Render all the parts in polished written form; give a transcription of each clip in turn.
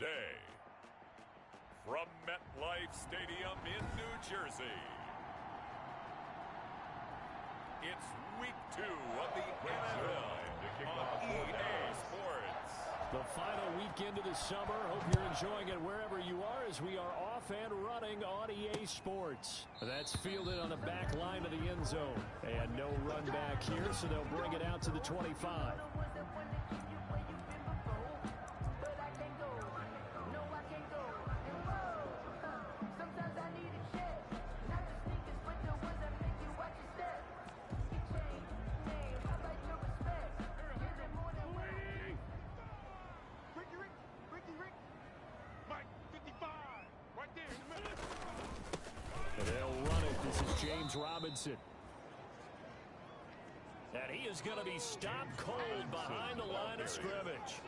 Day. From MetLife Stadium in New Jersey, it's Week 2 of the NFL on EA Sports. The final weekend of the summer. Hope you're enjoying it wherever you are as we are off and running on EA Sports. That's fielded on the back line of the end zone. And no run back here, so they'll bring it out to the 25. Robinson. And he is going to be stopped cold behind the line of scrimmage.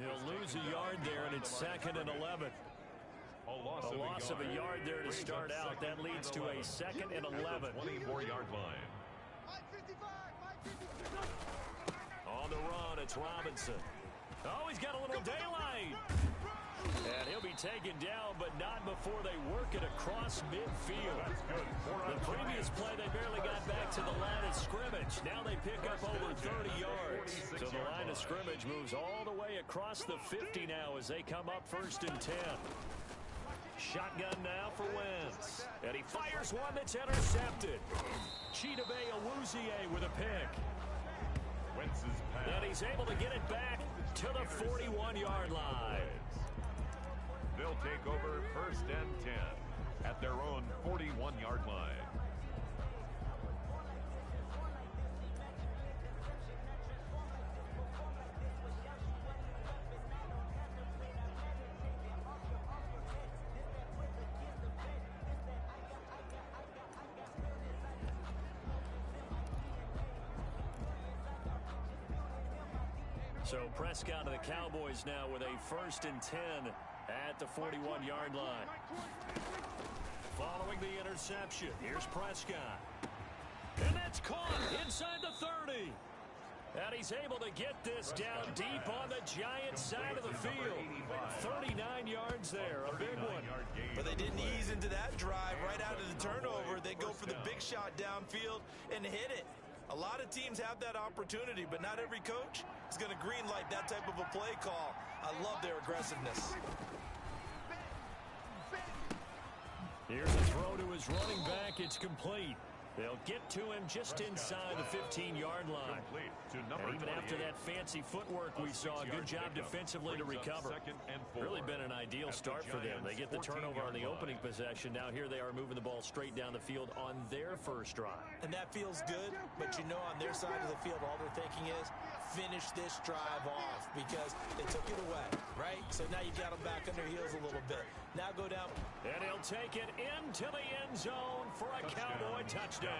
He'll lose a yard there, and it's 2nd and 11. A loss of a yard there to start out. That leads to a 2nd and 11. 24-yard line. On the run, it's Robinson. Oh, he's got a little daylight. And he'll be taken down, but not before they work it across midfield. The previous play, they barely got back to the line of scrimmage. Now they pick up over 30 yards. So the line of scrimmage moves all the way across the 50 now as they come up 1st and 10. Shotgun now for Wentz. And he fires one that's intercepted. Chidobe Awuzie with a pick. Wentz's pass. And he's able to get it back to the 41-yard line. They'll take over 1st and 10 at their own 41-yard line. So Prescott of the Cowboys now with a 1st and 10 at the 41-yard line. Following the interception, here's Prescott. And that's caught inside the 30. And he's able to get this down deep on the Giants side of the field. 39 yards there, a big one. But they didn't ease into that drive right out of the turnover. They go for the big shot downfield and hit it. A lot of teams have that opportunity, but not every coach is going to greenlight that type of a play call. I love their aggressiveness. Here's a throw to his running back. It's complete. They'll get to him just inside the 15-yard line. And even after that fancy footwork we saw, good job defensively to recover. Really been an ideal start for them. They get the turnover on the opening possession. Now here they are moving the ball straight down the field on their first drive. And that feels good, but you know on their side of the field, all they're thinking is finish this drive off because they took it away, right? So now you got them back on their heels a little bit. Now go down. And he'll take it into the end zone for a Cowboy touchdown.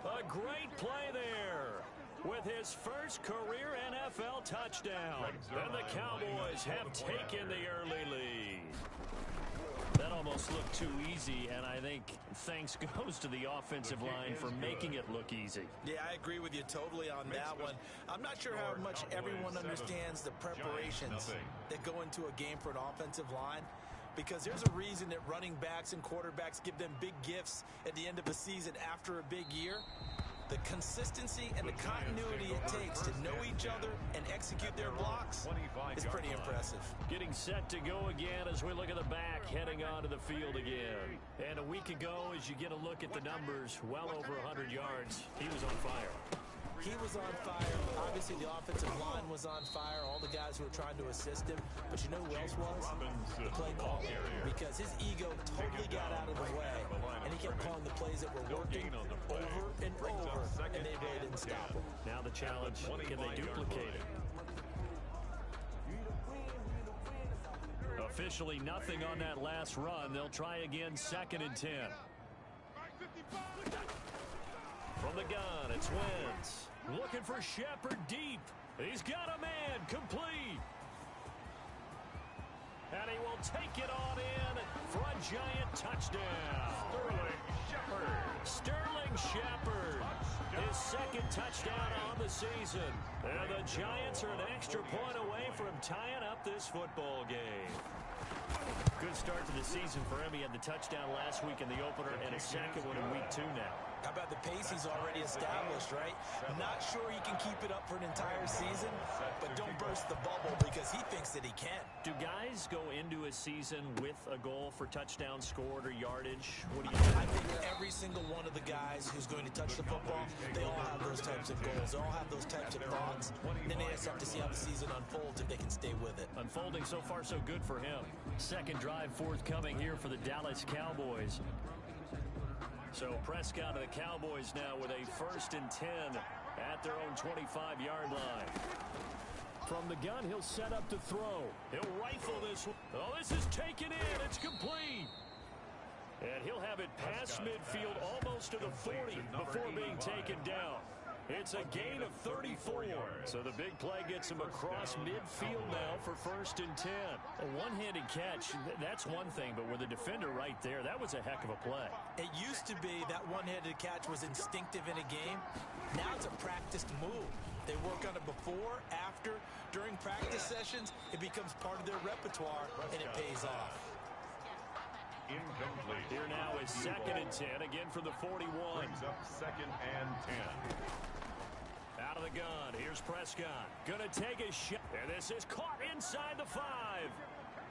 A great play there with his first career NFL touchdown. And the Cowboys have taken the early lead. That almost looked too easy, and I think thanks goes to the offensive line for making it look easy. Yeah, I agree with you totally on that one. I'm not sure how much everyone understands the preparations that go into a game for an offensive line, because there's a reason that running backs and quarterbacks give them big gifts at the end of the season after a big year. The consistency and the continuity it takes to know each other and execute their blocks is pretty impressive. Getting set to go again as we look at the back, heading onto the field again. And a week ago, as you get a look at the numbers, well over 100 yards, he was on fire. He was on fire. Obviously, the offensive line was on fire. All the guys who were trying to assist him. But you know who else was? The play call. Because his ego totally got out of the way. And he kept calling the plays that were working over and over. And they really didn't stop him. Now the challenge, can they duplicate it? Officially nothing on that last run. They'll try again, 2nd and 10. From the gun, it's Wentz. Looking for Shepard deep. He's got a man, complete. And he will take it on in for a giant touchdown. Sterling Shepard. His 2nd touchdown on the season. And the Giants are an extra point away from tying up this football game. Good start to the season for him. He had the touchdown last week in the opener and a second one in week 2 now. How about the pace he's already established, right? Not sure he can keep it up for an entire season, but don't burst the bubble because he thinks that he can. Do guys go into a season with a goal for touchdown scored or yardage? What do you think? I think every single one of the guys who's going to touch the football, they all have those types of goals. They all have those types of thoughts. And then they just have to see how the season unfolds if they can stay with it. Unfolding so far so good for him. Second drive forthcoming here for the Dallas Cowboys. So Prescott of the Cowboys now with a 1st and 10 at their own 25-yard line. From the gun, he'll set up to throw. He'll rifle this one. Oh, this is taken in. It's complete. And he'll have it past midfield almost to the 40 before being taken down. It's a gain of 34. So the big play gets him across midfield now for 1st and 10. A one-handed catch, that's one thing, but with a defender right there, that was a heck of a play. It used to be that one-handed catch was instinctive in a game. Now it's a practiced move. They work on it before, after, during practice sessions. It becomes part of their repertoire, and it pays off. Incomplete. Here now is 2nd and 10, again from the 41. Brings up 2nd and 10. Out of the gun, here's Prescott. Gonna take a shot, and this is caught inside the 5.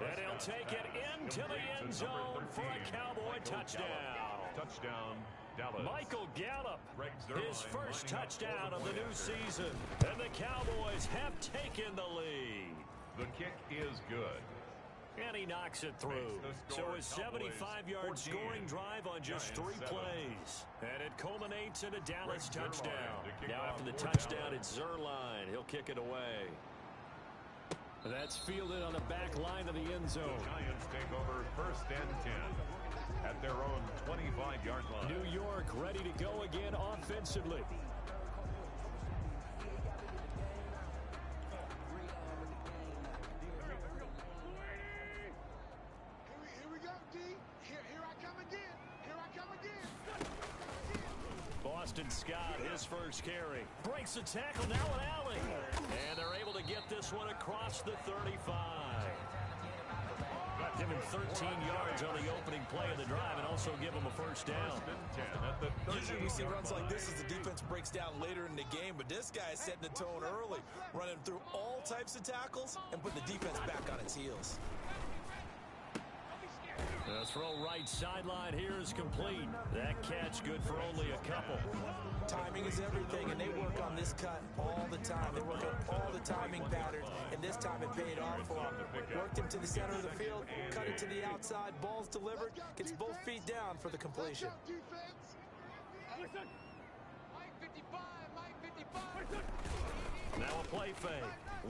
And he'll take it into the end zone for a Cowboy touchdown. Touchdown, Dallas. Michael Gallup, his first touchdown of the new season. And the Cowboys have taken the lead. The kick is good. And he knocks it through. So a 75-yard scoring drive on just 3 plays. And it culminates in a Dallas touchdown. Now after the touchdown, it's Zerline. He'll kick it away. That's fielded on the back line of the end zone. The Giants take over 1st and 10 at their own 25-yard line. New York ready to go again offensively. Boston Scott, his first carry. Breaks the tackle, now an alley. And they're able to get this one across the 35. Give him 13 yards on the opening play of the drive and also give him a first down. Usually we see runs like this as the defense breaks down later in the game, but this guy is setting the tone early, running through all types of tackles and putting the defense back on its heels. The throw right sideline here is complete. That catch good for only a couple. Timing is everything, and they work on this cut all the time. They work on all the timing patterns, and this time it paid off for them. Worked him to the center of the field, cut it to the outside, ball's delivered, gets both feet down for the completion. Now a play fake.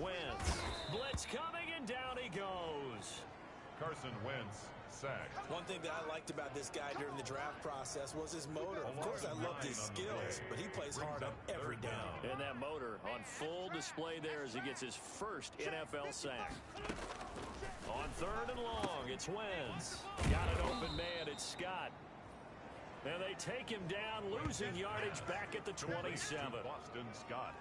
Wentz. Blitz coming, and down he goes. Carson Wentz sacked. One thing that I liked about this guy during the draft process was his motor. Of course, I loved his skills, but he plays hard on every down. And that motor on full display there as he gets his first NFL sack. On third and long, it's Wentz. Got an open man, it's Scott. And they take him down, losing yardage back at the 27. Boston Scott.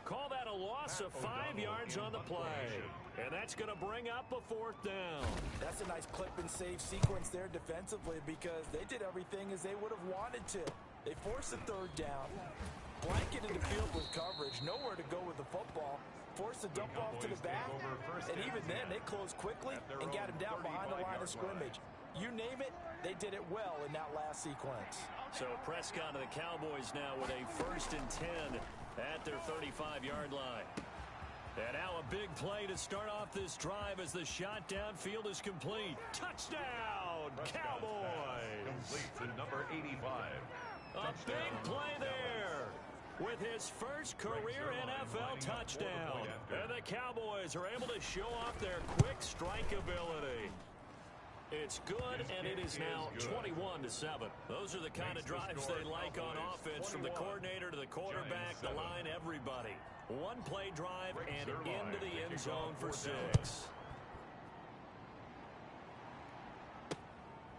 Call that a loss of 5 yards on the play. And that's going to bring up a fourth down. That's a nice clip and save sequence there defensively because they did everything as they would have wanted to. They forced a third down, blanketed the field with coverage, nowhere to go with the football, forced a dump off to the back, and even then they closed quickly and got him down behind the line of scrimmage. You name it, they did it well in that last sequence. So Prescott and the Cowboys now with a 1st and 10 at their 35-yard line. And now a big play to start off this drive as the shot downfield is complete. Touchdown, Cowboys! Complete to number 85. A big play there with his first career NFL touchdown. And the Cowboys are able to show off their quick strike ability. It's good, and it is now 21-7. Those are the kind of drives they like on offense, from the coordinator to the quarterback, the line, everybody. One play drive and into the end zone for 6.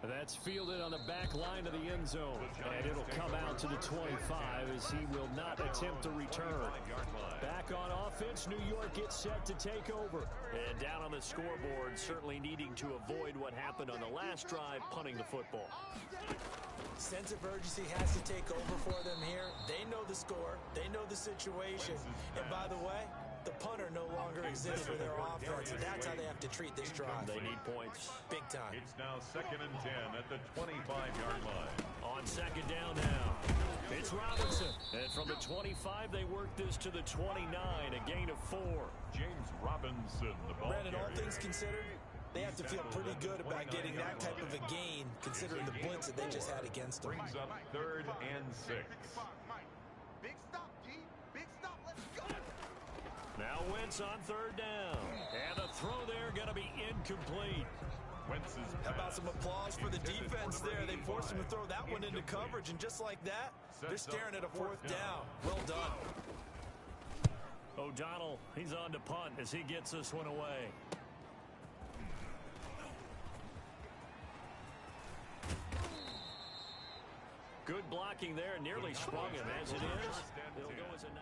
That's fielded on the back line of the end zone, and it'll come out to the 25 as he will not attempt to return. Back on offense, New York gets set to take over. And down on the scoreboard, certainly needing to avoid what happened on the last drive, punting the football. Sense of urgency has to take over for them here. They know the score. They know the situation. And by the way, the punter no longer exists for their offense, and that's how they have to treat this drive. They need points. Big time. It's now 2nd and 10 at the 25-yard line. On 2nd down now, it's Robinson. And from the 25, they work this to the 29, a gain of 4. James Robinson, the ball Brandon, all carrier. things considered, they have to feel pretty good about getting that type of a gain, considering the blitz that they just had against them. Brings up 3rd and 6. Big stop, G. Big stop. Let's go. Now Wentz on 3rd down. And the throw there going to be incomplete. Wentz's How about some applause for the defense there? They forced him to throw that one into coverage, and just like that, they're staring at a 4th down. Well done. O'Donnell, he's on to punt as he gets this one away. Good blocking there, nearly sprung him as it is. It'll go as a 19.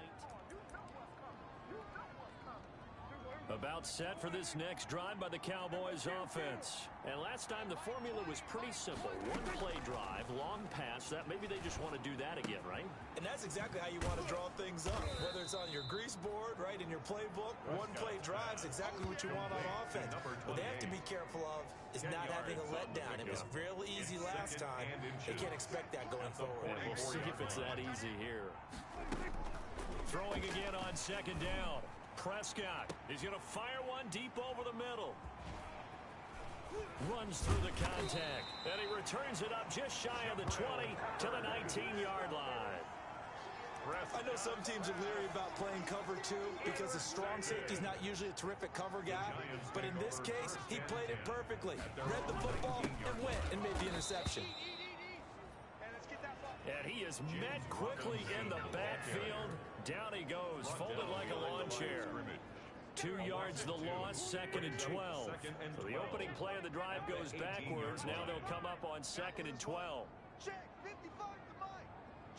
About set for this next drive by the Cowboys offense. And last time the formula was pretty simple. One play drive, long pass. That maybe they just want to do that again, right? And that's exactly how you want to draw things up. Whether it's on your grease board, right, in your playbook, one play drive's exactly what you want on offense. What they have to be careful of is not having a letdown. It was real easy last time. They can't expect that going forward. We'll see if it's that easy here. Throwing again on 2nd down. Prescott, he's going to fire one deep over the middle. Runs through the contact, and he returns it up just shy of the 20 to the 19-yard line. I know some teams are leery about playing cover 2 because the strong safety's not usually a terrific cover guy. But in this case, he played it perfectly. Read the football and went and made the interception. And he is met quickly in the backfield. Down he goes, folded like a lawn chair. 2 yards the loss, 2nd and 12. So the opening play of the drive goes backwards. Now they'll come up on 2nd and 12. Check 55 to Mike.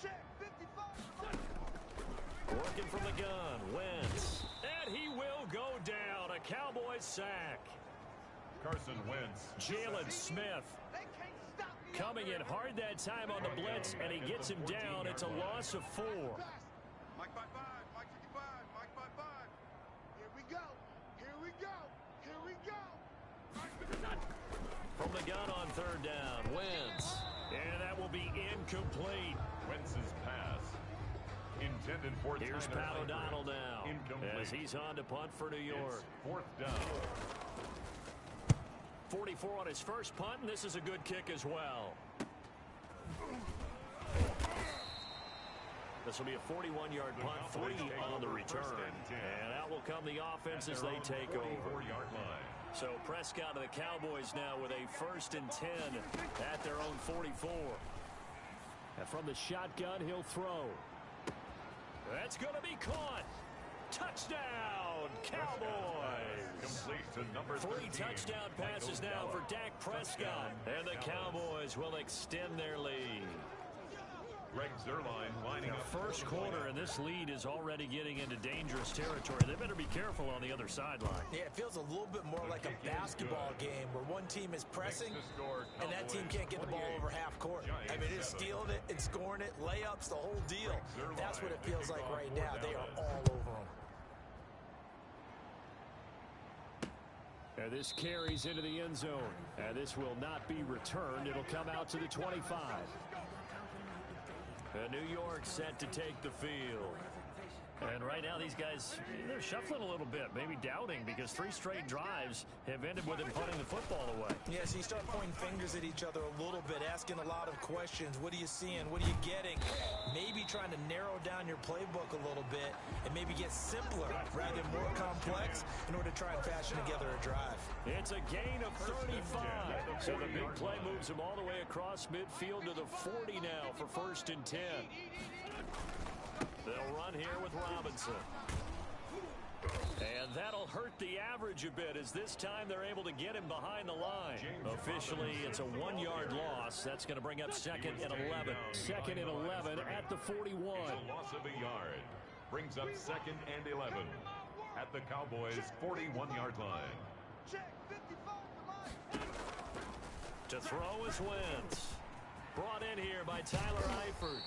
Check 55 to Mike. Working from the gun, Wentz. And he will go down. A Cowboys sack. Carson Wentz. Jalen Smith coming in hard that time on the blitz, and he gets him down. It's a loss of 4. Mike by 5, Mike 55, Mike by 5. Here we go, here we go, here we go. From the gun on 3rd down, Wentz. And that will be incomplete. Wentz's pass. Intended for Here's Tyler Pat Eifert. O'Donnell now. Incomplete. As he's on to punt for New York. It's 4th down. 44 on his first punt, and this is a good kick as well. This will be a 41-yard punt, 3 on the return. And out will come the offense as they take over. So Prescott of the Cowboys now with a 1st and 10 at their own 44. And from the shotgun, he'll throw. That's going to be caught. Touchdown, Cowboys. Complete to number 3 touchdown passes now for Dak Prescott. And the Cowboys will extend their lead. Greg Zuerlein lining up. First quarter, and this lead is already getting into dangerous territory. They better be careful on the other sideline. Yeah, it feels a little bit more like a basketball game where one team is pressing and that team can't get the ball over half court. I mean, it's stealing it and scoring it, layups, the whole deal. That's what it feels like right now. They are all over them. And this carries into the end zone. And this will not be returned. It'll come out to the 25. New York set to take the field. And right now these guys, they're shuffling a little bit, maybe doubting, because 3 straight drives have ended with them punting the football away. Yeah, so you start pointing fingers at each other a little bit, asking a lot of questions. What are you seeing? What are you getting? Maybe trying to narrow down your playbook a little bit and maybe get simpler rather than more complex in order to try and fashion together a drive. It's a gain of 35. So the big play moves them all the way across midfield to the 40 now for 1st and 10. They'll run here with Robinson. And that'll hurt the average a bit, as this time they're able to get him behind the line. Officially, it's a 1-yard loss. That's going to bring up 2nd and 11. 2nd and 11 at the 41. It's a loss of a yard. Brings up 2nd and 11 at the Cowboys' 41-yard line. Check 55 to Mike. To throw is Wentz. Brought in here by Tyler Eifert.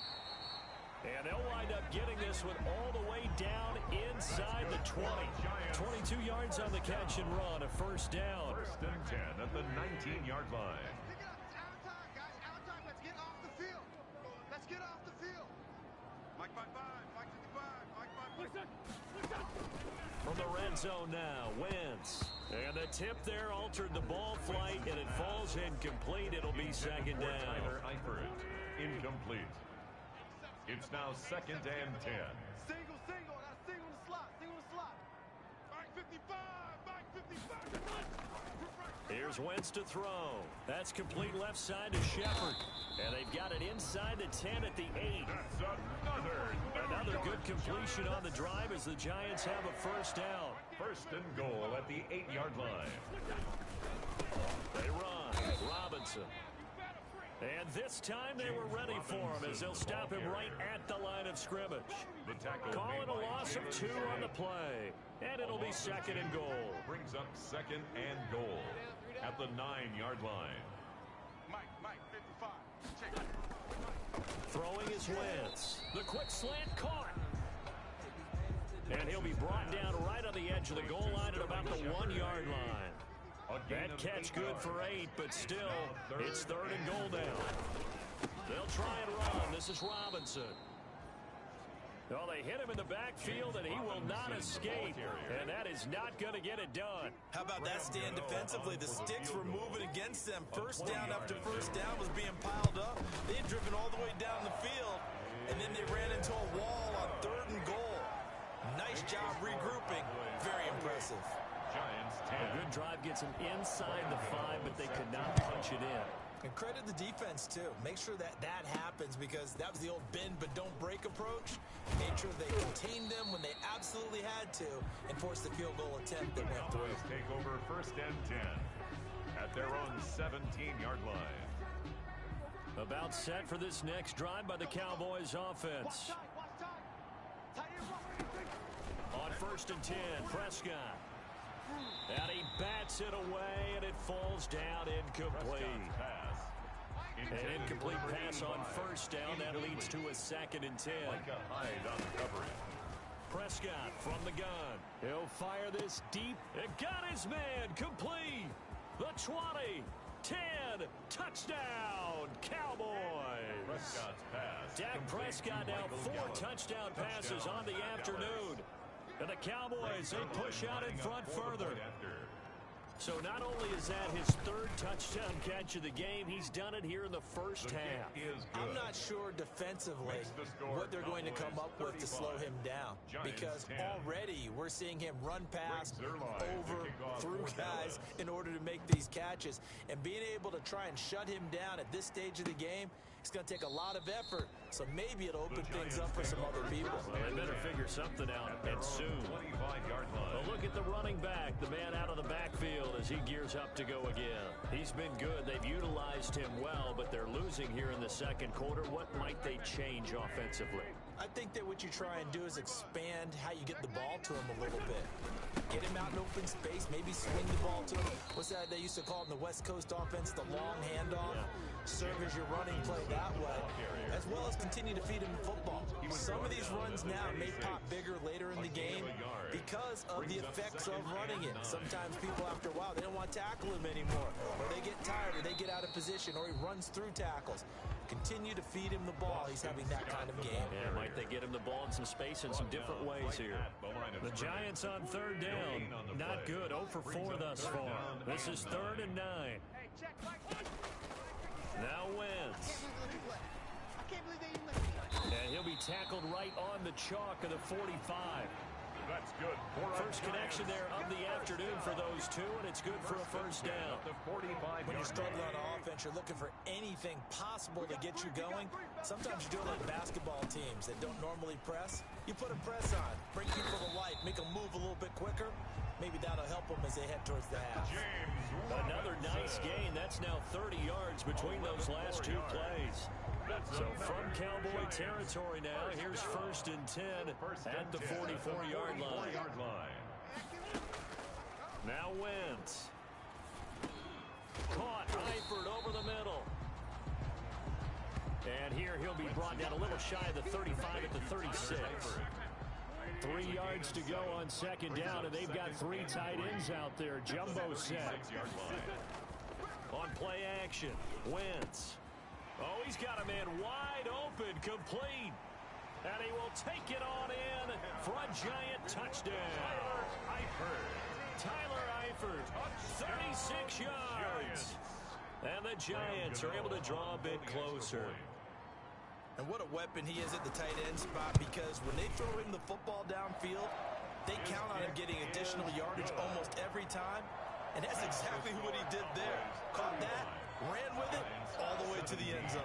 And they'll wind up getting this one all the way down inside the 20. 22 yards on the catch and run, a 1st down. 1st and 10 at the 19-yard line. Pick it up. It's out of time, guys. Out of time. Let's get off the field. Let's get off the field. Mike by 5, Mike 55, Mike by 5. From the red zone now, Wentz. And the tip there altered the ball flight, and it falls incomplete. It'll be 2nd down. Tyler Eifert, incomplete. It's now 2nd and 10. Single, single. That's single in the slot. Single in the slot. Mike 55, Mike 55. Here's Wentz to throw. That's complete left side to Shepard. And they've got it inside the 10 at the 8. That's Another good completion on the drive as the Giants have a 1st down. 1st and goal at the 8-yard line. They run. Robinson. And this time they were ready for him, as they'll stop him right at the line of scrimmage. The tackle Calling a loss of 2 on the play. And it'll be 2nd and goal. Brings up 2nd and goal at the 9-yard line. Mike 55. Check. Throwing is Wentz. The quick slant caught. And he'll be brought down right on the edge of the goal line at about the 1-yard line. That catch good for 8, but still, it's 3rd and goal down. They'll try and run. This is Robinson. Well, they hit him in the backfield, and he will not escape. And that is not going to get it done. How about that stand defensively? The sticks were moving against them. 1st down after 1st down was being piled up. They had driven all the way down the field, and then they ran into a wall on 3rd and goal. Nice job regrouping. Very impressive. Giants 10. A good drive gets them inside the 5, but they could not punch it in. And credit the defense, too. Make sure that happens, because that was the old bend but don't break approach. Made sure they contained them when they absolutely had to and forced the field goal attempt that went through. Cowboys take over 1st and 10 at their own 17-yard line. About set for this next drive by the Cowboys offense. Watch time. Tight end, On 1st and 10, Prescott. And he bats it away, and it falls down incomplete. An incomplete pass on first down. That leads to a 2nd and 10. Prescott from the gun. He'll fire this deep. It got his man complete. The 20, 10, touchdown, Cowboys. Dak Prescott now 4 touchdown passes on the afternoon. And the Cowboys, they push out in front further. So not only is that his 3rd touchdown catch of the game, he's done it here in the first half. I'm not sure defensively what they're going to come up with to slow him down, because already we're seeing him run past, over, through guys in order to make these catches. And being able to try and shut him down at this stage of the game, it's going to take a lot of effort. So maybe it'll open things up for some other people. Well, they better figure something out, and soon. But look at the running back, the man out of the backfield as he gears up to go again. He's been good. They've utilized him well, but they're losing here in the 2nd quarter. What might they change offensively? I think that what you try and do is expand how you get the ball to him a little bit. Get him out in open space, maybe swing the ball to him. What's that they used to call in the West Coast offense, the long handoff? Yeah. Serve as your running play that way, as well as continue to feed him the football. Some of these runs now may pop bigger later in the game because of the effects of running it. Sometimes people, after a while, they don't want to tackle him anymore, or they get tired, or they get out of position, or he runs through tackles. Continue to feed him the ball. He's having that kind of game. Yeah, might they get him the ball in some space in some different ways here. The Giants on 3rd down. Not good. 0 for 4 thus far. This is 3rd and 9. Now Wentz. And he'll be tackled right on the chalk of the 45. That's good. First connection there of the afternoon for those two, and it's good for a first down. When you're struggling on offense, you're looking for anything possible to get you going. Sometimes you do it like basketball teams that don't normally press. You put a press on, bring people to life, make them move a little bit quicker. Maybe that'll help them as they head towards the half. Another nice gain. That's now 30 yards between those last 2 plays. So from Cowboy territory now, here's 1st and 10 at the 44-yard line. Now Wentz. Caught, Eifert over the middle. And here he'll be brought down a little shy of the 35 at the 36. 3 yards to go on 2nd down, and they've got 3 tight ends out there. Jumbo set. On play action, Wentz. Oh, he's got a man wide open, complete. And he will take it on in for a giant touchdown. Tyler Eifert, 36 yards. And the Giants are able to draw a bit closer. And what a weapon he is at the tight end spot, because when they throw him the football downfield, they count on him getting additional yardage almost every time. And that's exactly what he did there. Caught that, ran with it, all the way to the end zone.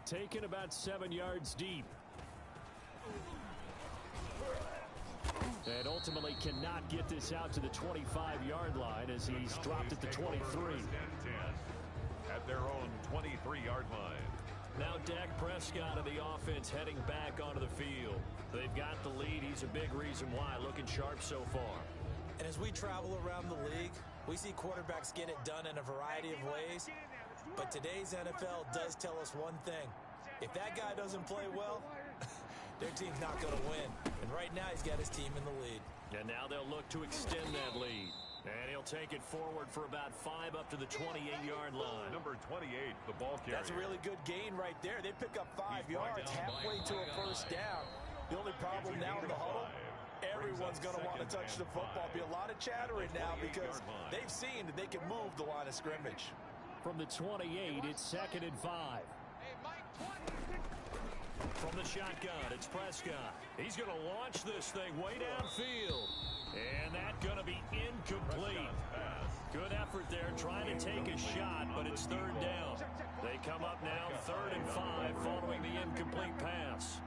Taken about 7 yards deep. And ultimately cannot get this out to the 25-yard line as he's dropped at the 23. At their own 23-yard line. Now Dak Prescott of the offense heading back onto the field. They've got the lead. He's a big reason why. Looking sharp so far. And as we travel around the league, we see quarterbacks get it done in a variety of ways. But today's NFL does tell us one thing. If that guy doesn't play well, their team's not going to win. And right now he's got his team in the lead. And now they'll look to extend that lead. And he'll take it forward for about 5 up to the 28-yard line. Number 28, the ball carrier. That's a really good gain right there. They pick up 5 yards halfway to a first down. The only problem now in the huddle, everyone's going to want to touch the football. Be a lot of chattering now because they've seen that they can move the line of scrimmage. From the 28, it's 2nd and 5. From the shotgun, it's Prescott. He's going to launch this thing way downfield. And that's going to be incomplete. Good effort there trying to take a shot, but it's 3rd down. They come up now 3rd and 5 following the incomplete pass.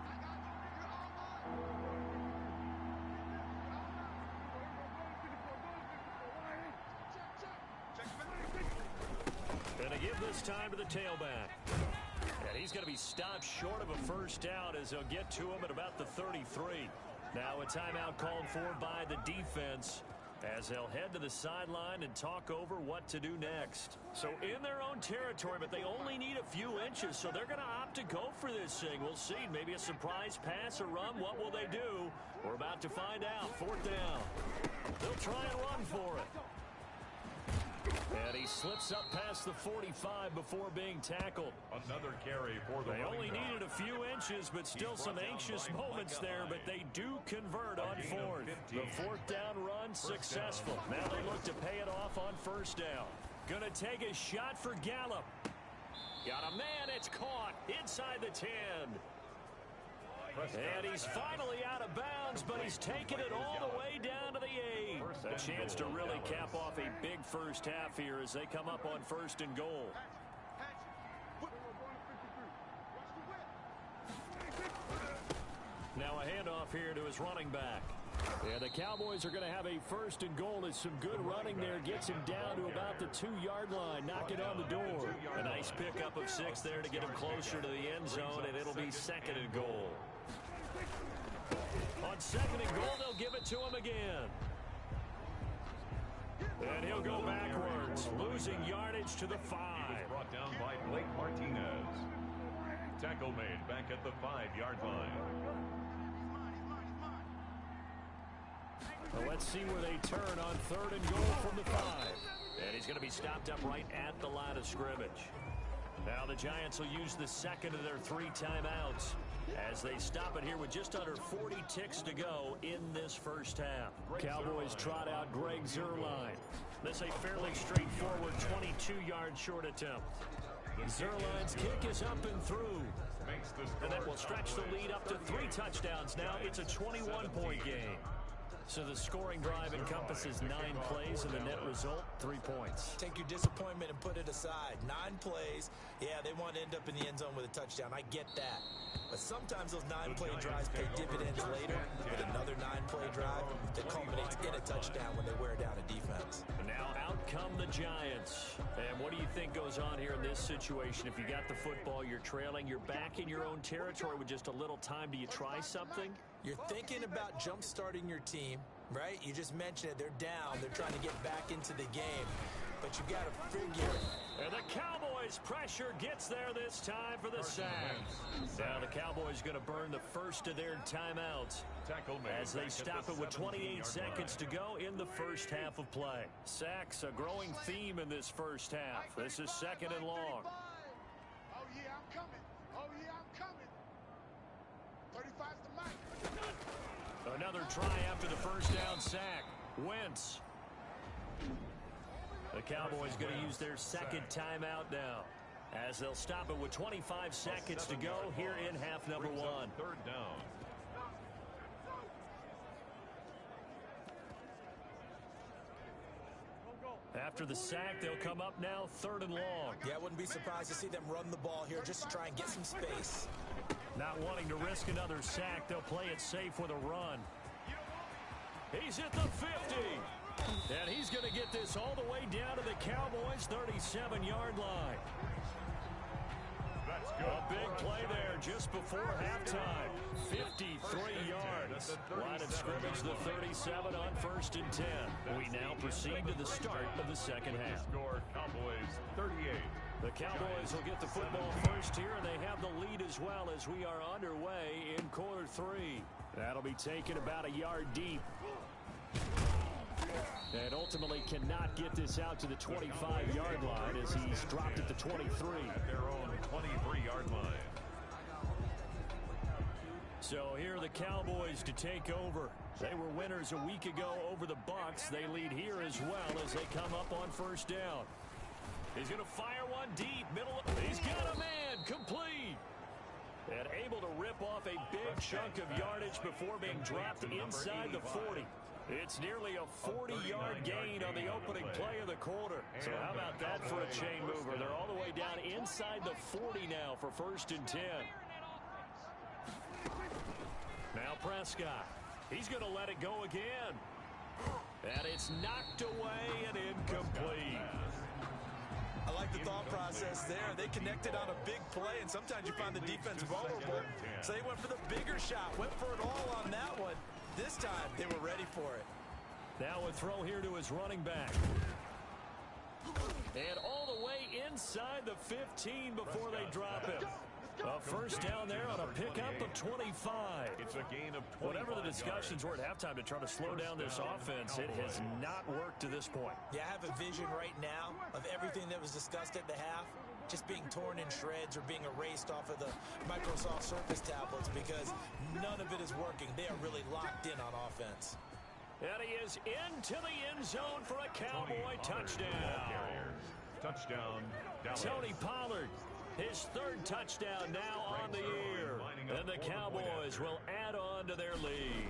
And to give this time to the tailback. And he's going to be stopped short of a first down as they'll get to him at about the 33. Now a timeout called for by the defense as they'll head to the sideline and talk over what to do next. So in their own territory, but they only need a few inches, so they're going to opt to go for this thing. We'll see. Maybe a surprise pass or run. What will they do? We're about to find out. 4th down. They'll try and run for it. And he slips up past the 45 before being tackled. Another carry for the They only needed a few inches, but still some anxious moments there, but they do convert on 4th. The 4th down run successful. Now they look to pay it off on 1st down. Gonna take a shot for Gallup. Got a man, it's caught inside the 10. And he's finally out of bounds, but he's taken it all the way down to the 8. A chance to really cap off a big first half here as they come up on 1st and goal. Now a handoff here to his running back. Yeah, the Cowboys are going to have a 1st and goal. It's some good running there. Gets him down to about the 2-yard line. Knock it on the door. A nice pickup of 6 there to get him closer to the end zone, and it'll be 2nd and goal. On 2nd and goal, they'll give it to him again. And he'll go backwards, losing yardage to the 5. Brought down by Blake Martinez. Tackle made back at the 5-yard line. Well, let's see where they turn on 3rd and goal from the 5. And he's going to be stopped up right at the line of scrimmage. Now the Giants will use the 2nd of their 3 timeouts as they stop it here with just under 40 ticks to go in this first half. Cowboys trot out Greg Zuerlein. This a fairly straightforward 22-yard short attempt. Zuerlein's kick is up and through. And that will stretch the lead up to 3 touchdowns. Now it's a 21-point game. So the scoring drive encompasses 9 plays, and the net result, 3 points. Take your disappointment and put it aside. 9 plays. Yeah, they want to end up in the end zone with a touchdown. I get that. But sometimes those 9-play drives pay dividends later with another 9-play drive that culminates in a touchdown when they wear down a defense. And now out come the Giants. And what do you think goes on here in this situation? If you got the football, you're trailing, you're back in your own territory with just a little time. Do you try something? You're thinking about jump-starting your team, right? You just mentioned it. They're down. They're trying to get back into the game. But you got to figure it. And the Cowboys' pressure gets there this time for the sack. Now the Cowboys going to burn the first of their timeouts as they stop it with 28 seconds to go in the first half of play. Sacks, a growing theme in this first half. This is 2nd and long. Oh, yeah, I'm coming. Oh, yeah, I'm coming. 35's the mic. Another try after the first down sack. Wentz. The Cowboys going to use their 2nd timeout now as they'll stop it with 25 seconds to go here in half number 1. 3rd down. After the sack, they'll come up now 3rd and long. Yeah, I wouldn't be surprised to see them run the ball here just to try and get some space. Not wanting to risk another sack, they'll play it safe with a run. He's at the 50. And he's going to get this all the way down to the Cowboys' 37-yard line. That's good. A big play there just before halftime. 53 yards. Line of scrimmage, the 37 on 1st and 10. We now proceed to the start of the second half. Score Cowboys 38. The Cowboys will get the football first here, and they have the lead as well as we are underway in quarter 3. That'll be taken about a yard deep. And ultimately cannot get this out to the 25-yard line as he's dropped at the 23. At their own 23-yard line. So here are the Cowboys to take over. They were winners a week ago over the Bucs. They lead here as well as they come up on 1st down. He's going to fire one deep. He's got a man. Complete. And able to rip off a big chunk of yardage before being dropped inside the 40. It's nearly a 40-yard gain on the opening play of the quarter. So how about that for a chain mover? They're all the way down inside the 40 now for 1st and 10. Now Prescott. He's going to let it go again. And it's knocked away and incomplete. I like the thought process there. They connected on a big play, and sometimes you find the defense vulnerable. So they went for the bigger shot, went for it all on that one. This time, they were ready for it. Now a throw here to his running back. And all the way inside the 15 before they drop him. A first down there on a pickup of 25. It's a gain of 25 Whatever the discussions were at halftime to try to slow down this offense, it has not worked to this point. Yeah, I have a vision right now of everything that was discussed at the half just being torn in shreds or being erased off of the Microsoft Surface tablets because none of it is working. They are really locked in on offense. And he is into the end zone for a Cowboy touchdown. Touchdown, Dallas. Tony Pollard, his third touchdown now on the year. And the Cowboys will add on to their lead.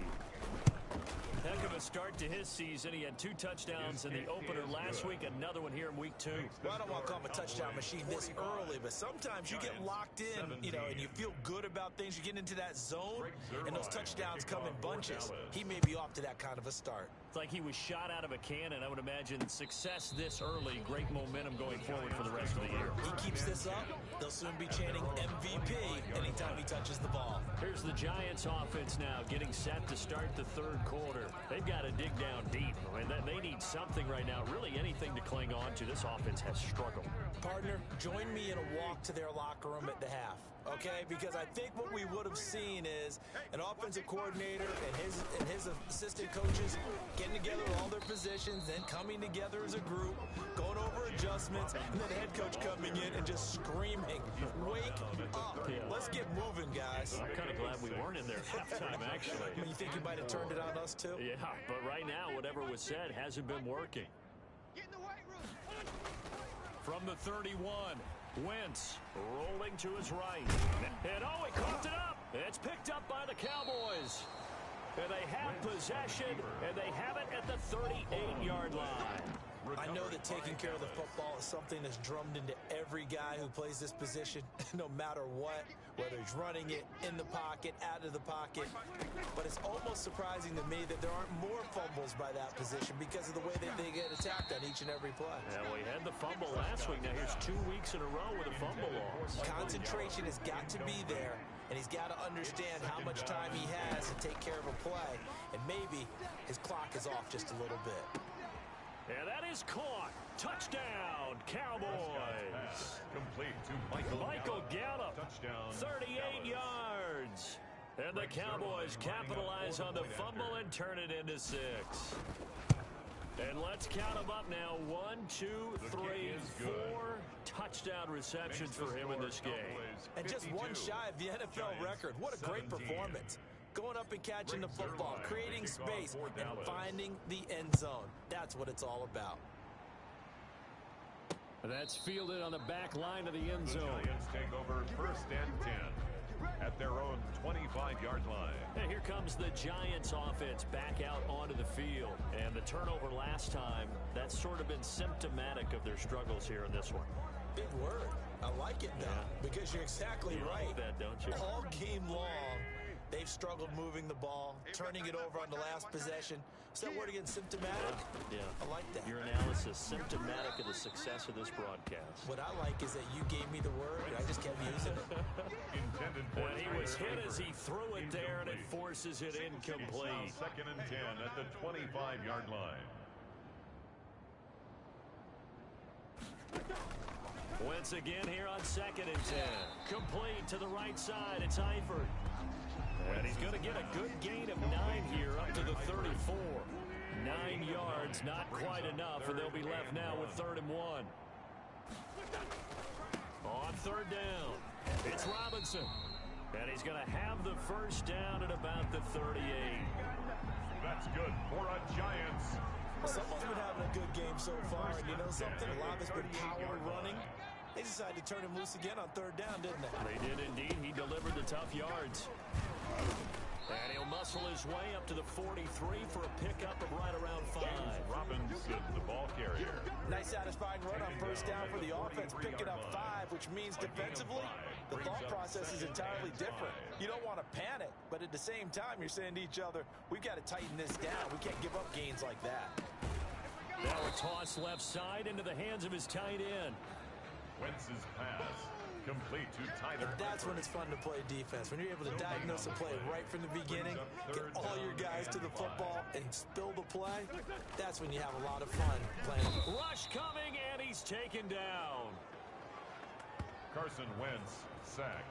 Heck of a start to his season. He had 2 touchdowns in the opener last week, another one here in week 2. Well, I don't want to call him a touchdown machine this early, but sometimes you get locked in, you know, and you feel good about things. You get into that zone, and those touchdowns come in bunches. He may be off to that kind of a start. It's like he was shot out of a cannon. I would imagine success this early, great momentum going forward for the rest of the year. He keeps this up, they'll soon be chanting MVP anytime he touches the ball. Here's the Giants offense now getting set to start the third quarter. They've got to dig down deep. I mean, they need something right now, really anything to cling on to. This offense has struggled. Partner, join me in a walk to their locker room at the half, okay? Because I think what we would have seen is an offensive coordinator and his assistant coaches getting together with all their positions, then coming together as a group, going over adjustments, and then the head coach coming in and just screaming, wake up. Yeah. Let's get moving, guys. I'm kind of glad we weren't in there halftime, actually. I mean, you think you might have turned it on us, too? Yeah, but right now, whatever was said hasn't been working. Get in the weight room. From the 31, Wentz rolling to his right. And oh, he coughed it up. It's picked up by the Cowboys. And they have possession, and they have it at the 38-yard line. I know that taking care of the football is something that's drummed into every guy who plays this position, no matter what, whether he's running it, in the pocket, out of the pocket. But it's almost surprising to me that there aren't more fumbles by that position because of the way that they get attacked on each and every play. Yeah, we had the fumble last week. Now here's 2 weeks in a row with a fumble loss. Concentration has got to be there, and he's got to understand how much time he has to take care of a play. And maybe his clock is off just a little bit. And that is caught. Touchdown, Cowboys. Complete to Michael Gallup. Touchdown, 38 yards. And the Cowboys capitalize on the fumble and turn it into 6. And let's count them up now. 1, 2, 3, 4 touchdown receptions for him in this game. And just one shy of the NFL record. What a great performance. Going up and catching the football, creating space, and finding the end zone. That's what it's all about. That's fielded on the back line of the end zone. The Giants take over 1st and 10 at their own 25-yard line. And here comes the Giants offense back out onto the field. And the turnover last time, that's sort of been symptomatic of their struggles here in this one. Big word. I like it now because you're exactly right. You like that, don't you? All game long, they've struggled moving the ball, turning it over on the last possession. Is that word again, symptomatic? Yeah. I like that. Your analysis, symptomatic of the success of this broadcast. What I like is that you gave me the word, and I just kept using it. And he was hit as he threw it there, and it forces it incomplete. 2nd and 10 at the 25-yard line. Once again here on 2nd and 10. Complete to the right side. It's Eifert. And he's going to get a good gain of 9 here up to the 34. 9 yards, not quite enough, and they'll be left now with 3rd and 1. On 3rd down, it's Robinson. And he's going to have the first down at about the 38. That's good for a Giants. Someone's been having a good game so far, and you know something? A lot of it's been power running. They decided to turn him loose again on 3rd down, didn't they? They did indeed. He delivered the tough yards. And he'll muscle his way up to the 43 for a pickup of right around 5. Robinson, the ball carrier. Nice satisfying run on 1st down for the offense, picking up 5, which means defensively, the thought process is entirely different. You don't want to panic, but at the same time, you're saying to each other, we've got to tighten this down. We can't give up gains like that. Now a toss left side into the hands of his tight end. Wentz's pass Complete to Tyler. And that's when it's fun to play defense. When you're able to diagnose a play right from the beginning, get all your guys to the football, and spill the play, that's when you have a lot of fun playing. Rush coming, and he's taken down. Carson Wentz sacked.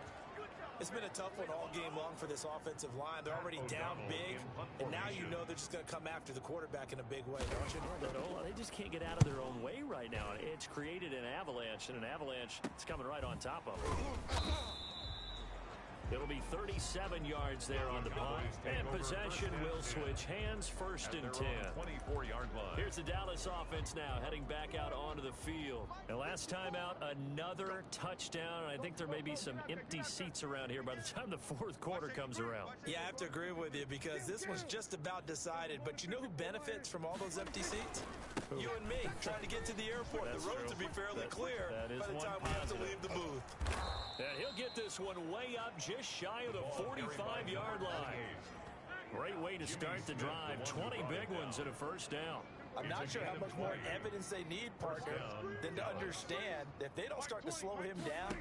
It's been a tough one all game long for this offensive line. They're already down big, and now you know they're just going to come after the quarterback in a big way, don't you? They just can't get out of their own way right now. It's created an avalanche, and an avalanche is coming right on top of them. It'll be 37 yards there on the punt, and possession will switch hands, 1st and 10. 24-yard line. Here's the Dallas offense now heading back out onto the field. And last time out, another touchdown. I think there may be some empty seats around here by the time the 4th quarter comes around. Yeah, I have to agree with you because this one's just about decided. But you know who benefits from all those empty seats? You and me, trying to get to the airport. That's the roads true. will be fairly clear that is by the one time we have to positive. leave the booth. And he'll get this one way up just shy of the 45-yard line. Great way to start the drive. 20 big ones and a 1st down. I'm not sure how much more evidence they need, partner, than to understand that if they don't start to slow him down,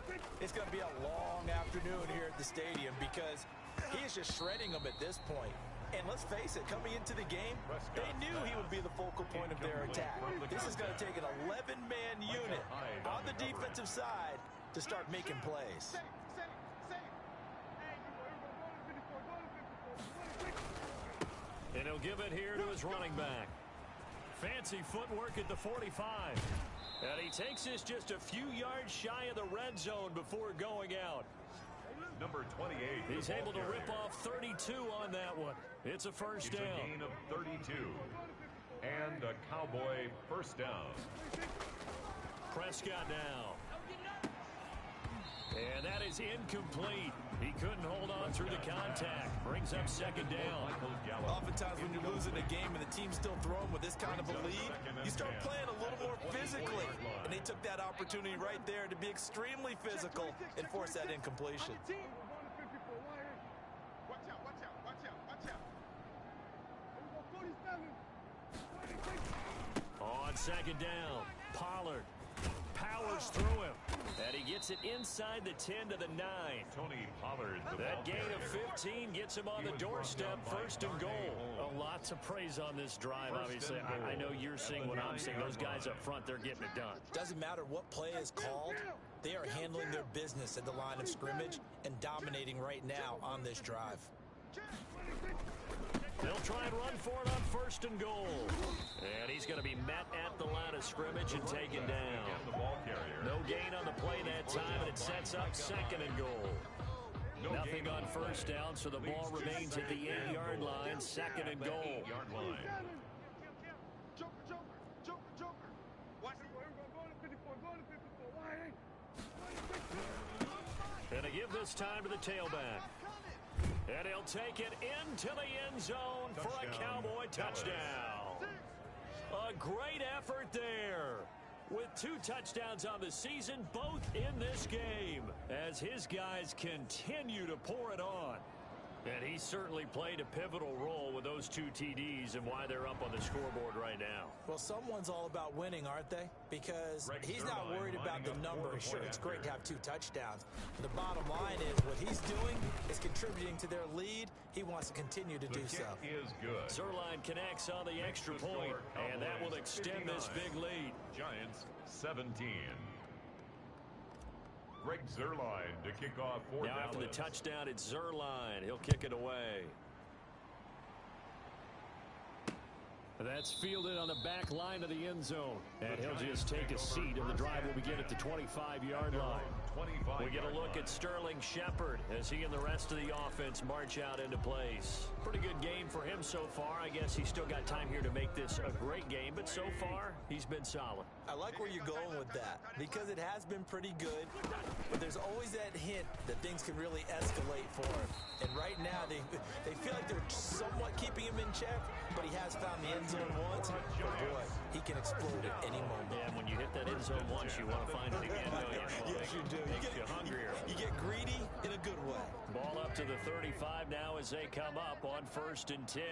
it's going to be a long afternoon here at the stadium because he is just shredding them at this point. And let's face it, coming into the game, they knew he would be the focal point of their attack. This is going to take an 11-man unit on the defensive side to start making plays. And he'll give it here to his running back. Fancy footwork at the 45. And he takes this just a few yards shy of the red zone before going out. Number 28. He's able to rip off 32 on that one. It's a 1st down. A gain of 32. And a Cowboy 1st down. Prescott now. And that is incomplete. He couldn't hold on through the contact. Brings up 2nd down. Oftentimes when you're losing a game and the team's still throwing with this kind of a lead, you start playing a little more physically. And they took that opportunity right there to be extremely physical and force that incompletion. Watch out, watch out, watch out, watch out. On 2nd down, Pollard powers through him. And he gets it inside the 10 to the 9. Tony Pollard. That gain of 15 gets him on the doorstep, 1st and goal. A lot to praise on this drive, obviously. I know you're seeing what I'm seeing. Those guys up front, they're getting it done. Doesn't matter what play is called, they are handling their business at the line of scrimmage and dominating right now on this drive. They'll try and run for it on 1st and goal. And he's going to be met at the line of scrimmage and taken down. No gain on the play that time, and it sets up 2nd and goal. Nothing on 1st down, so the ball remains at the 8-yard line, 2nd and goal. Joker. Watch And they give this time to the tailback. And he'll take it into the end zone for a Cowboy touchdown. A great effort there. With 2 touchdowns on the season, both in this game, as his guys continue to pour it on. And he certainly played a pivotal role with those 2 TDs and why they're up on the scoreboard right now. Well, someone's all about winning, aren't they? Because he's not worried about the number. Sure, it's great to have 2 touchdowns. The bottom line is what he's doing is contributing to their lead. He wants to continue to do so. Zerline connects on the extra point, and that will extend this big lead. Giants 17. Greg Zerline to kick off for Now Dallas. after the touchdown, it's Zerline. He'll kick it away. That's fielded on the back line of the end zone. And he'll just take a seat, and the drive will begin at the 25-yard line. We get a look at Sterling Shepard as he and the rest of the offense march out into place. Pretty good game for him so far. I guess he's still got time here to make this a great game, but so far, he's been solid. I like where you're going with that because it has been pretty good, but there's always that hint that things can really escalate for him. And right now, they feel like they're somewhat keeping him in check, but he has found the end zone once. But boy, he can explode at any moment. And when you hit that end zone once, you want to find it again, don't you? Yes, you do. Makes you hungrier. You get greedy in a good way. Ball up to the 35 now as they come up on 1st and 10.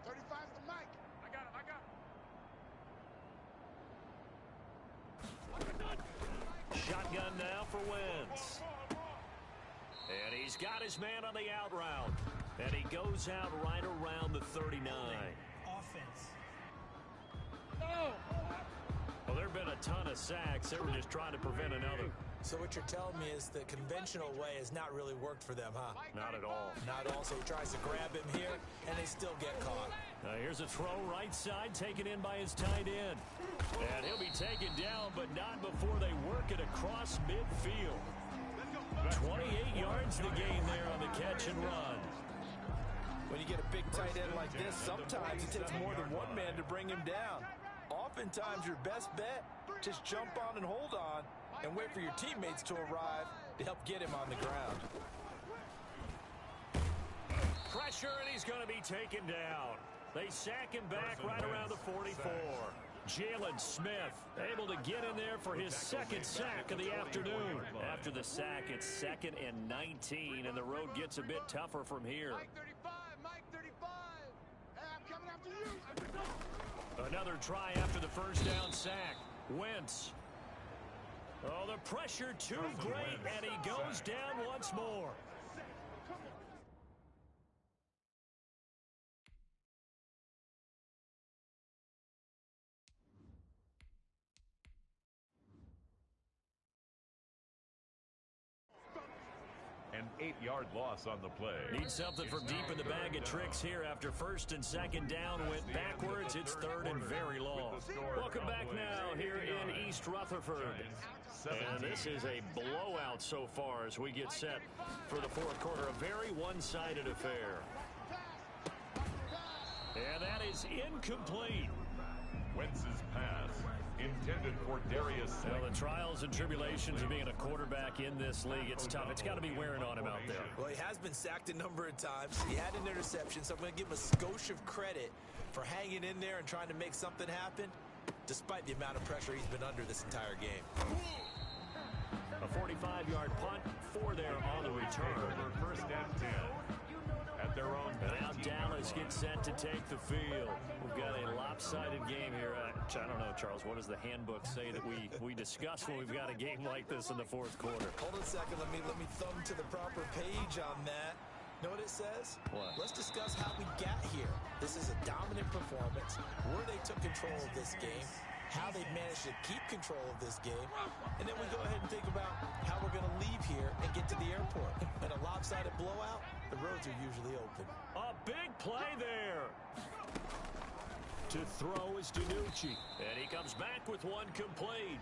35's the mic. I got him. Shotgun run now for Wentz. And he's got his man on the out route. And he goes out right around the 39. Offense. Well, there have been a ton of sacks. They were just trying to prevent another. So what you're telling me is the conventional way has not really worked for them, huh? Not at all. Not at all. So he tries to grab him here, and they still get caught. Here's a throw right side, taken in by his tight end. And he'll be taken down, but not before they work it across midfield. 28 yards to gain there on the catch and run. When you get a big tight end like this, sometimes it takes more than one man to bring him down. Oftentimes, your best bet, just jump on and hold on and wait for your teammates to arrive to help get him on the ground. Pressure, and he's going to be taken down. They sack him back right around the 44. Jalen Smith able to get in there for his second sack of the afternoon. After the sack, it's 2nd and 19, and the road gets a bit tougher from here. Mike 35, Mike 35. Hey, I'm coming after you. Another try after the first down sack. Wentz. Oh, the pressure too great, and he goes down once more. An 8-yard loss on the play. Need something from deep in the bag of tricks here after 1st and 2nd down went backwards. It's 3rd and very long. Welcome back now here in East Rutherford. And this is a blowout so far as we get set for the 4th quarter. A very one-sided affair. And that is incomplete. Wentz's pass intended for Darius. Well, the trials and tribulations of being a quarterback in this league, it's tough. It's got to be wearing on him out there. Well, he has been sacked a number of times. He had an interception, so I'm going to give him a skosh of credit for hanging in there and trying to make something happen, despite the amount of pressure he's been under this entire game. A 45-yard punt, 4 there on the return. 1st and 10. At their own. And now Dallas gets set to take the field. We've got a lopsided game here. I don't know, Charles, what does the handbook say that we discuss when we've got a game like this in the 4th quarter? Hold on a second. Let me thumb to the proper page on that. Know what it says? What? Let's discuss how we got here. This is a dominant performance, where they took control of this game, how they managed to keep control of this game, and then we go ahead and think about how we're going to leave here and get to the airport. In a lopsided blowout, the roads are usually open. A big play there. To throw is DiNucci. And he comes back with one complete.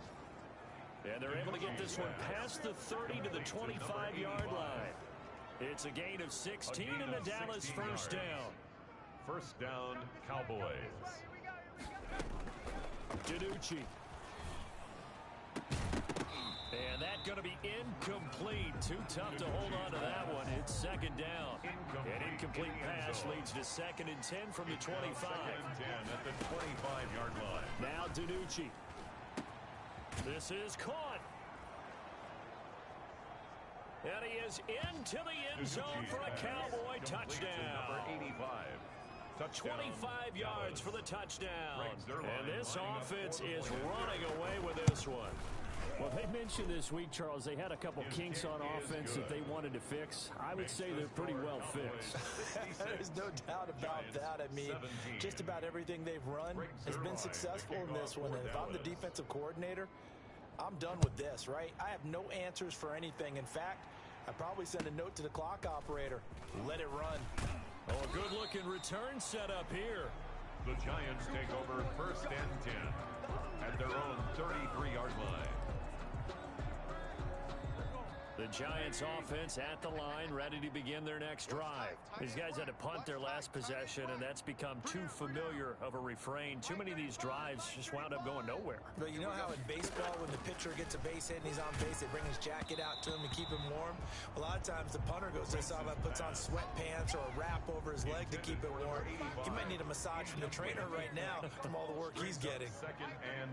And they're able to get this one past the 30 to the 25-yard line. It's a gain of 16 and the Dallas 1st down. 1st down, Cowboys. DiNucci. And that's going to be incomplete. Too tough to hold on to that one. It's 2nd down. An incomplete pass leads to 2nd and 10 from the 25. 2nd and 10 at the 25-yard line. Now DiNucci. This is caught. And he is into the end zone for a Cowboy touchdown. Number 85. 25 yards for the touchdown. And this offense is running away with this one. Well, they mentioned this week, Charles, they had a couple kinks on offense that they wanted to fix. I would say they're pretty well fixed. There's no doubt about that. I mean, just about everything they've run has been successful in this one. And if I'm the defensive coordinator, I'm done with this, right? I have no answers for anything. In fact, I'd probably send a note to the clock operator. Let it run. Oh, a good-looking return set up here. The Giants take over 1st and 10 at their own 33-yard line. The Giants offense at the line, ready to begin their next drive. These guys had to punt their last possession, and that's become too familiar of a refrain. Too many of these drives just wound up going nowhere. But you know how in baseball, when the pitcher gets a base hit and he's on base, they bring his jacket out to him to keep him warm? A lot of times the punter goes to the sideline, puts on sweatpants or a wrap over his leg to keep it warm. He might need a massage from the trainer right now from all the work he's getting. 2nd and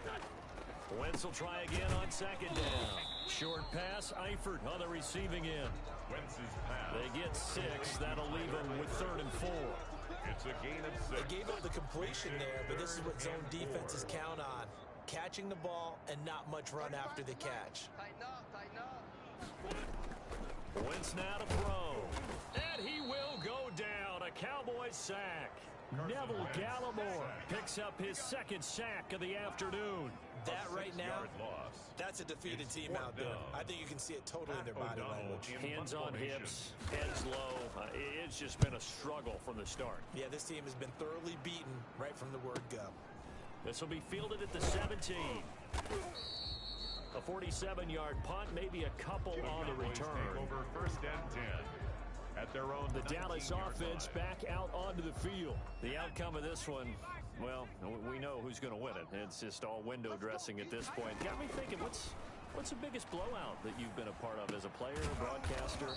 10. Wentz will try again on 2nd down. Short pass, Eifert on the receiving end. Wentz's pass. They get 6. That'll leave them with 3rd and 4. It's a gain of 6. They gave up the completion there, but this is what zone defenses count on. catching the ball and not much run after the catch. Tighten up, tighten up. Wentz now to throw. And he will go down. A Cowboys sack. Neville Gallimore picks up his second sack of the afternoon. That right now, that's a defeated team out there. I think you can see it totally in their body language. Hands on hips, heads low. It's just been a struggle from the start. Yeah, this team has been thoroughly beaten right from the word go. This will be fielded at the 17. A 47-yard punt, maybe a couple on the return. Over first and 10. At their own the Dallas offense back out onto the field. The outcome of this one, well, we know who's going to win it. It's just all window dressing at this point. Got me thinking, what's the biggest blowout that you've been a part of as a player, a broadcaster?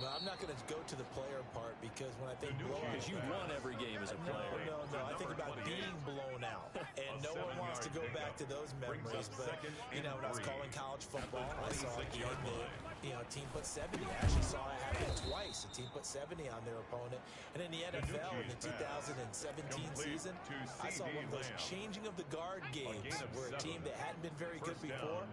Well, I'm not going to go to the player part because when I think blowout... Because you won every game as a player. No. I think about being blown out. And no one wants to go back to those memories. But, you know, when I was calling college football, I saw a game that, a team put 70. I actually saw it happen twice. A team put 70 on their opponent. And in the NFL, in the 2017 season, I saw one of those changing of the guard games where a team that hadn't been very good before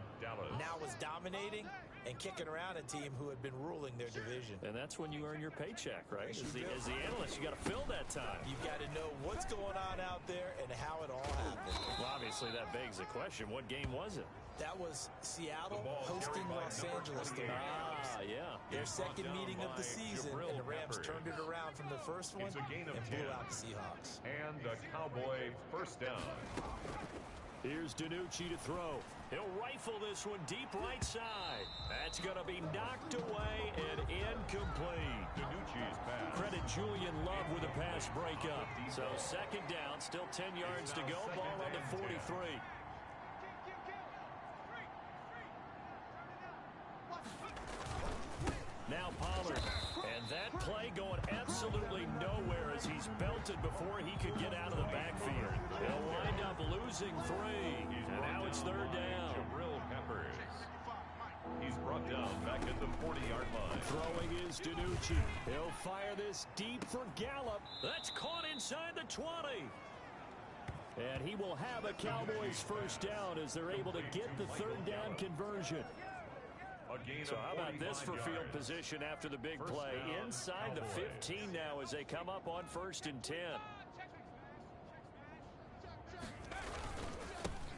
now was dominating and kicking around a team who had been ruling their division. And that's when you earn your paycheck, right? As the analyst, you got to fill that time. You've got to know what's going on out there and how it all happened. Well, obviously, that begs the question, what game was it? That was Seattle hosting Los Angeles. Yeah. Their second meeting of the season, and the Rams turned it around from the first one and blew out the Seahawks. And a Cowboy first down. Here's DiNucci to throw. He'll rifle this one deep right side. That's going to be knocked away and incomplete. DiNucci's pass. Credit Julian Love with a pass breakup. So second down, still 10 yards to go. Ball on the 43. Now Pollard. And that play going absolutely nowhere as he's belted before he could get out of the backfield. They'll wind up losing 3. And now it's third down. He's brought down back at the 40-yard line. Throwing is DiNucci. He'll fire this deep for Gallup. That's caught inside the 20. And he will have a Cowboys first down as they're able to get the third down conversion. So how about this for field position after the big play? Inside the 15 now as they come up on first and 10.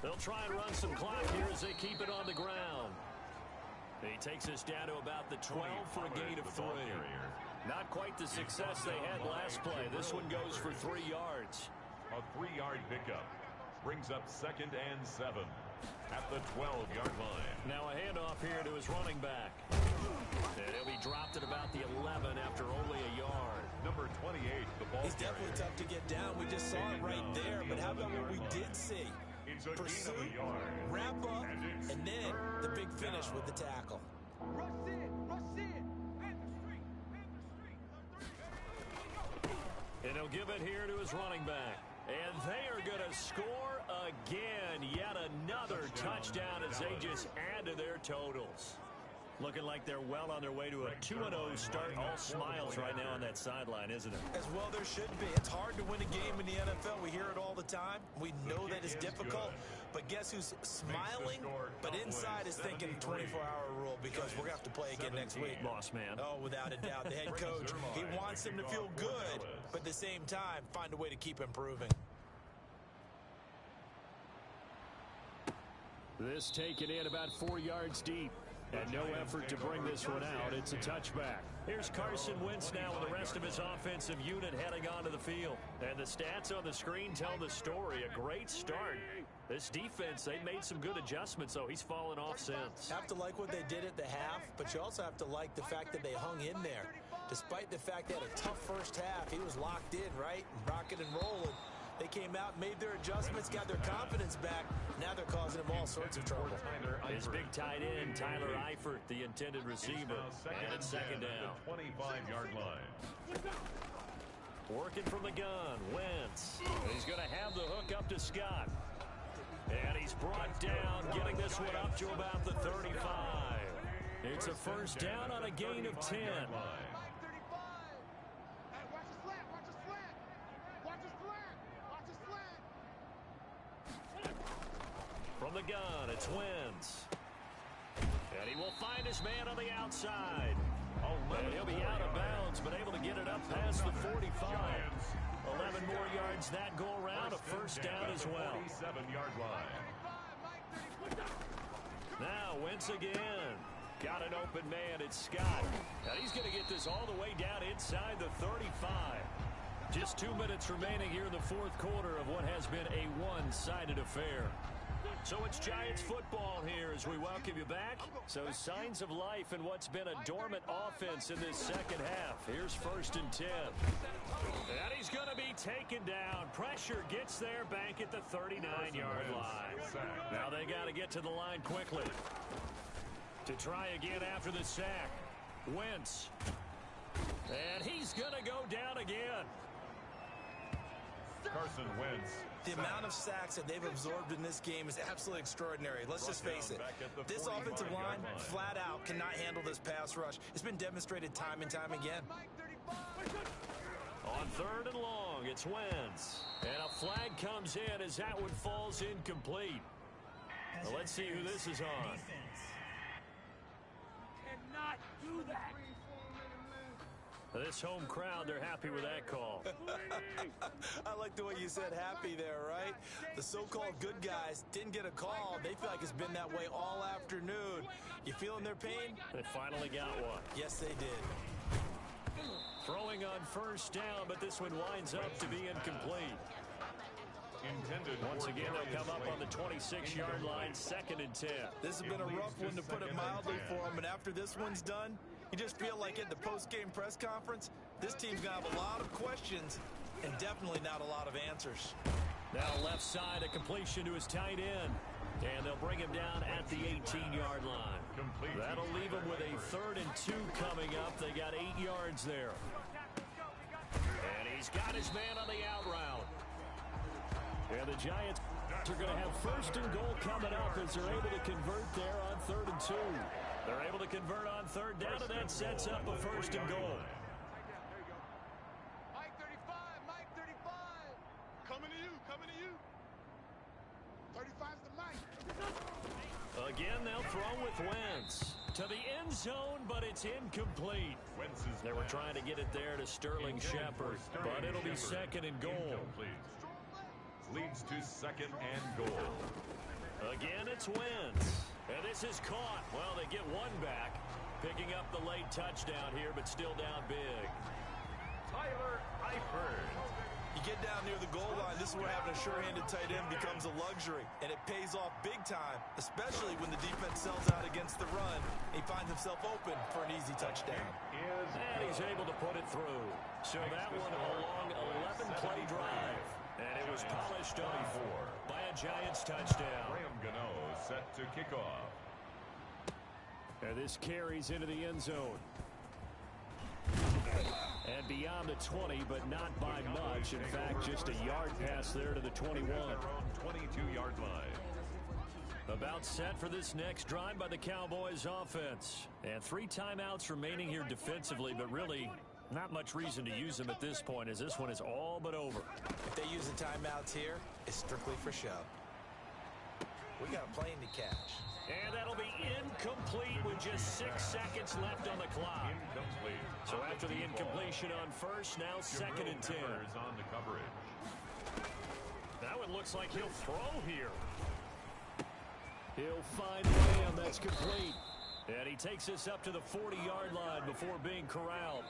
They'll try and run some clock here as they keep it on the ground. He takes us down to about the 12 for a gain of 3. Not quite the success they had last play. This one goes for 3 yards. A 3-yard pickup brings up second and 7 at the 12-yard line. Now a handoff here to his running back. And he'll be dropped at about the 11 after only a yard. Number 28, the ball. He's definitely tough to get down. We just saw it right there. But how about what we did see? Pursuit, wrap up, and then the big finish with the tackle. Rush in. And he'll give it here to his running back. And they are going to score again. Yet another touchdown as they just add to their totals. Looking like they're well on their way to a 2-0 start. All smiles right now on that sideline, isn't it? As well there should be. It's hard to win a game in the NFL. We hear it all the time. We know that it's difficult. But guess who's smiling? But inside is thinking 24-hour rule because we're going to have to play again next week. Boss man. Oh, without a doubt. The head coach, he wants them to feel good, but at the same time, find a way to keep improving. This taken in about 4 yards deep. And no effort to bring this one out. It's a touchback. Here's Carson Wentz now with the rest of his offensive unit heading onto the field. And the stats on the screen tell the story. A great start. This defense, they made some good adjustments, though. He's fallen off since. Have to like what they did at the half, but you also have to like the fact that they hung in there. Despite the fact they had a tough first half, he was locked in, right? Rocking and rolling. They came out, made their adjustments, got their confidence back. Now they're causing him all sorts of trouble. His big tight end, Tyler Eifert, the intended receiver. And it's second down. 25-yard line. Working from the gun, Wentz. He's going to have the hook up to Scott. And he's brought down, getting this one up to about the 35. It's a first down on a gain of 10. From From the gun, it's Wentz. And he will find his man on the outside. And he'll be out of bounds, but able to get it up past the 45. 11 more yards that go around, a first down as well. 47-yard line. Now Wentz again. Got an open man, it's Scott. And he's going to get this all the way down inside the 35. Just 2 minutes remaining here in the fourth quarter of what has been a one-sided affair. So it's Giants football here as we welcome you back. So signs of life in what's been a dormant offense in this second half. Here's 1st and 10. And he's going to be taken down. Pressure gets there back at the 39-yard line. Now they got to get to the line quickly to try again after the sack. Wentz. And he's going to go down again. Carson Wentz. The amount of sacks that they've absorbed in this game is absolutely extraordinary. Let's just face it. This offensive line, flat out, cannot handle this pass rush. It's been demonstrated time and time again. On 3rd and long, it's Wentz. And a flag comes in as that one falls incomplete. Well, let's see who this is on. Cannot do that. This home crowd, they're happy with that call. I like the way you said happy there, right? The so-called good guys didn't get a call. They feel like it's been that way all afternoon. You feeling their pain? They finally got one. Yes, they did. Throwing on 1st down, but this one winds up to be incomplete. Once again, they'll come up on the 26-yard line, 2nd and 10. This has been a rough one, to put it mildly, for them. And after this one's done, you just feel like at the post-game press conference, this team's going to have a lot of questions and definitely not a lot of answers. Now left side, a completion to his tight end. And they'll bring him down at the 18-yard line. That'll leave him with a 3rd and 2 coming up. They got 8 yards there. And he's got his man on the out route. And the Giants are going to have 1st and goal coming up as they're able to convert there on 3rd and 2. They're able to convert on 3rd down, and that sets up a 1st and goal. Mike 35, Mike 35. Coming to you, coming to you. 35's the Mike. Again, they'll throw with Wentz to the end zone, but it's incomplete. They were trying to get it there to Sterling Shepard, but it'll be 2nd and goal. Leads to 2nd and goal. Again, it's Wentz. And this is caught. Well, they get one back. Picking up the late touchdown here, but still down big. Tyler Eifert. You get down near the goal line, this is where having a sure-handed tight end becomes a luxury. And it pays off big time, especially when the defense sells out against the run. He finds himself open for an easy touchdown. And he's able to put it through. So that one a long 11-play drive. And it was polished off by a Giants touchdown. Graham Gano set to kick off. And this carries into the end zone. And beyond the 20, but not by much. In fact, just a yard pass there to the 21. 22-yard line. About set for this next drive by the Cowboys offense. And 3 timeouts remaining here defensively, but really not much reason to use them at this point, as this one is all but over. If they use the timeouts here, it's strictly for show. We got a plane to catch. And that'll be incomplete with just 6 seconds left on the clock. Incomplete. So after the incompletion on 1st, now 2nd and 10. Is on the coverage. That one looks like he'll throw here. He'll find Lamb. That's complete. And he takes us up to the 40-yard line before being corralled.